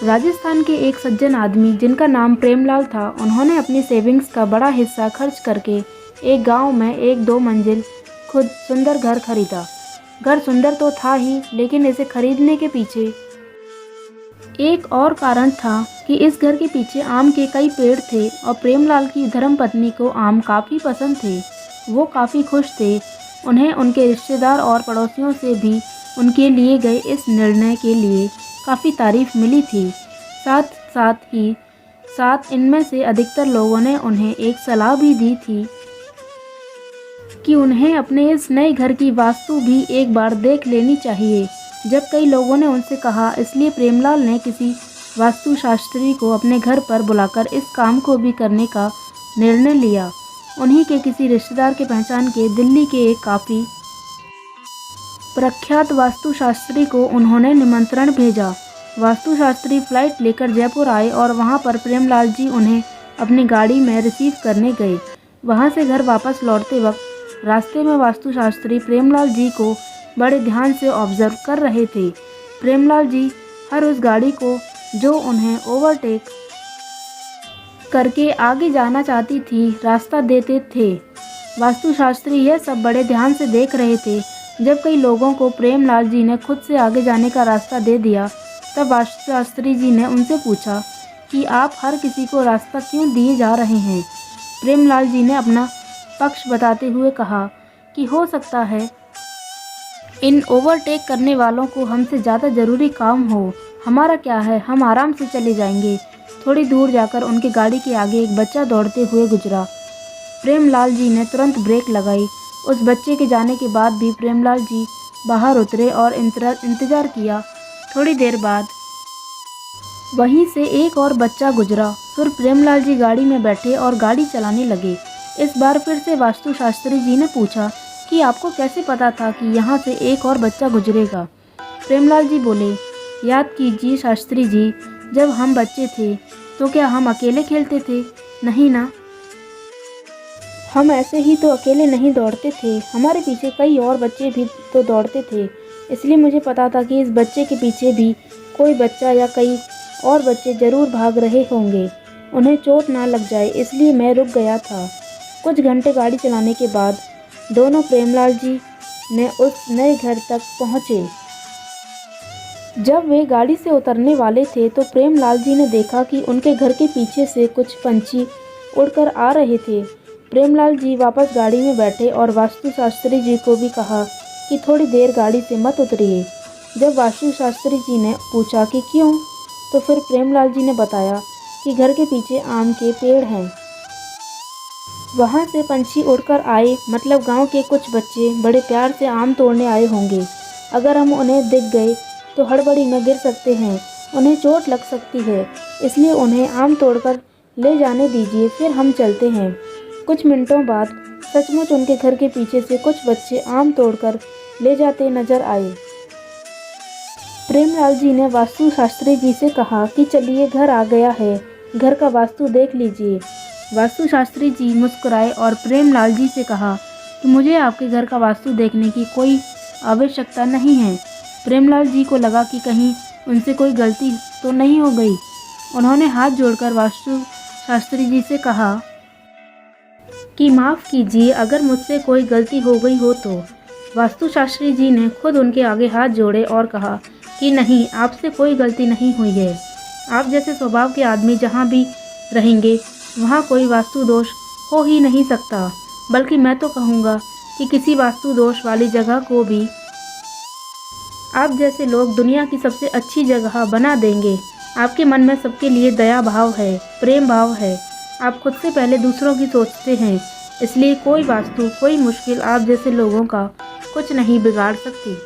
राजस्थान के एक सज्जन आदमी जिनका नाम प्रेमलाल था, उन्होंने अपनी सेविंग्स का बड़ा हिस्सा खर्च करके एक गांव में एक 2 मंजिल खुद सुंदर घर खरीदा। घर सुंदर तो था ही, लेकिन इसे खरीदने के पीछे एक और कारण था कि इस घर के पीछे आम के कई पेड़ थे और प्रेमलाल की धर्मपत्नी को आम काफ़ी पसंद थे। वो काफ़ी खुश थे। उन्हें उनके रिश्तेदार और पड़ोसियों से भी उनके लिए गए इस निर्णय के लिए काफ़ी तारीफ मिली थी। साथ इनमें से अधिकतर लोगों ने उन्हें एक सलाह भी दी थी कि उन्हें अपने इस नए घर की वास्तु भी एक बार देख लेनी चाहिए। जब कई लोगों ने उनसे कहा, इसलिए प्रेमलाल ने किसी वास्तुशास्त्री को अपने घर पर बुलाकर इस काम को भी करने का निर्णय लिया। उन्हीं के किसी रिश्तेदार के पहचान के दिल्ली के एक काफ़ी प्रख्यात वास्तुशास्त्री को उन्होंने निमंत्रण भेजा। वास्तुशास्त्री फ्लाइट लेकर जयपुर आए और वहां पर प्रेमलाल जी उन्हें अपनी गाड़ी में रिसीव करने गए। वहां से घर वापस लौटते वक्त रास्ते में वास्तुशास्त्री प्रेमलाल जी को बड़े ध्यान से ऑब्जर्व कर रहे थे। प्रेमलाल जी हर उस गाड़ी को जो उन्हें ओवरटेक करके आगे जाना चाहती थी, रास्ता देते थे। वास्तुशास्त्री यह सब बड़े ध्यान से देख रहे थे। जब कई लोगों को प्रेमलाल जी ने खुद से आगे जाने का रास्ता दे दिया, तब वास्तुशास्त्री जी ने उनसे पूछा कि आप हर किसी को रास्ता क्यों दिए जा रहे हैं। प्रेमलाल जी ने अपना पक्ष बताते हुए कहा कि हो सकता है इन ओवरटेक करने वालों को हमसे ज़्यादा ज़रूरी काम हो। हमारा क्या है, हम आराम से चले जाएंगे। थोड़ी दूर जाकर उनकी गाड़ी के आगे एक बच्चा दौड़ते हुए गुजरा। प्रेमलाल जी ने तुरंत ब्रेक लगाई। उस बच्चे के जाने के बाद भी प्रेमलाल जी बाहर उतरे और इंतज़ार किया। थोड़ी देर बाद वहीं से एक और बच्चा गुजरा। फिर प्रेमलाल जी गाड़ी में बैठे और गाड़ी चलाने लगे। इस बार फिर से वास्तुशास्त्री जी ने पूछा कि आपको कैसे पता था कि यहाँ से एक और बच्चा गुजरेगा। प्रेमलाल जी बोले, याद कीजिए शास्त्री जी, जब हम बच्चे थे तो क्या हम अकेले खेलते थे? नहीं ना। हम ऐसे ही तो अकेले नहीं दौड़ते थे, हमारे पीछे कई और बच्चे भी तो दौड़ते थे। इसलिए मुझे पता था कि इस बच्चे के पीछे भी कोई बच्चा या कई और बच्चे ज़रूर भाग रहे होंगे। उन्हें चोट ना लग जाए, इसलिए मैं रुक गया था। कुछ घंटे गाड़ी चलाने के बाद दोनों प्रेमलाल जी ने उस नए घर तक पहुँचे। जब वे गाड़ी से उतरने वाले थे तो प्रेमलाल जी ने देखा कि उनके घर के पीछे से कुछ पंछी उड़कर आ रहे थे। प्रेमलाल जी वापस गाड़ी में बैठे और वास्तुशास्त्री जी को भी कहा कि थोड़ी देर गाड़ी से मत उतरिए। जब वास्तुशास्त्री जी ने पूछा कि क्यों, तो फिर प्रेमलाल जी ने बताया कि घर के पीछे आम के पेड़ हैं। वहाँ से पंछी उड़कर आए, मतलब गांव के कुछ बच्चे बड़े प्यार से आम तोड़ने आए होंगे। अगर हम उन्हें दिख गए तो हड़बड़ी में गिर सकते हैं, उन्हें चोट लग सकती है, इसलिए उन्हें आम तोड़कर ले जाने दीजिए, फिर हम चलते हैं। कुछ मिनटों बाद सचमुच उनके घर के पीछे से कुछ बच्चे आम तोड़कर ले जाते नजर आए। प्रेमलाल जी ने वास्तुशास्त्री जी से कहा कि चलिए, घर आ गया है, घर का वास्तु देख लीजिए। वास्तुशास्त्री जी मुस्कुराए और प्रेमलाल जी से कहा कि मुझे आपके घर का वास्तु देखने की कोई आवश्यकता नहीं है। प्रेमलाल जी को लगा कि कहीं उनसे कोई गलती तो नहीं हो गई। उन्होंने हाथ जोड़कर वास्तुशास्त्री जी से कहा कि माफ़ कीजिए अगर मुझसे कोई गलती हो गई हो तो। वास्तुशास्त्री जी ने खुद उनके आगे हाथ जोड़े और कहा कि नहीं, आपसे कोई गलती नहीं हुई है। आप जैसे स्वभाव के आदमी जहाँ भी रहेंगे वहाँ कोई वास्तु दोष हो ही नहीं सकता, बल्कि मैं तो कहूँगा कि किसी वास्तु दोष वाली जगह को भी आप जैसे लोग दुनिया की सबसे अच्छी जगह बना देंगे। आपके मन में सबके लिए दया भाव है, प्रेम भाव है। आप खुद से पहले दूसरों की सोचते हैं, इसलिए कोई वास्तु, कोई मुश्किल आप जैसे लोगों का कुछ नहीं बिगाड़ सकती।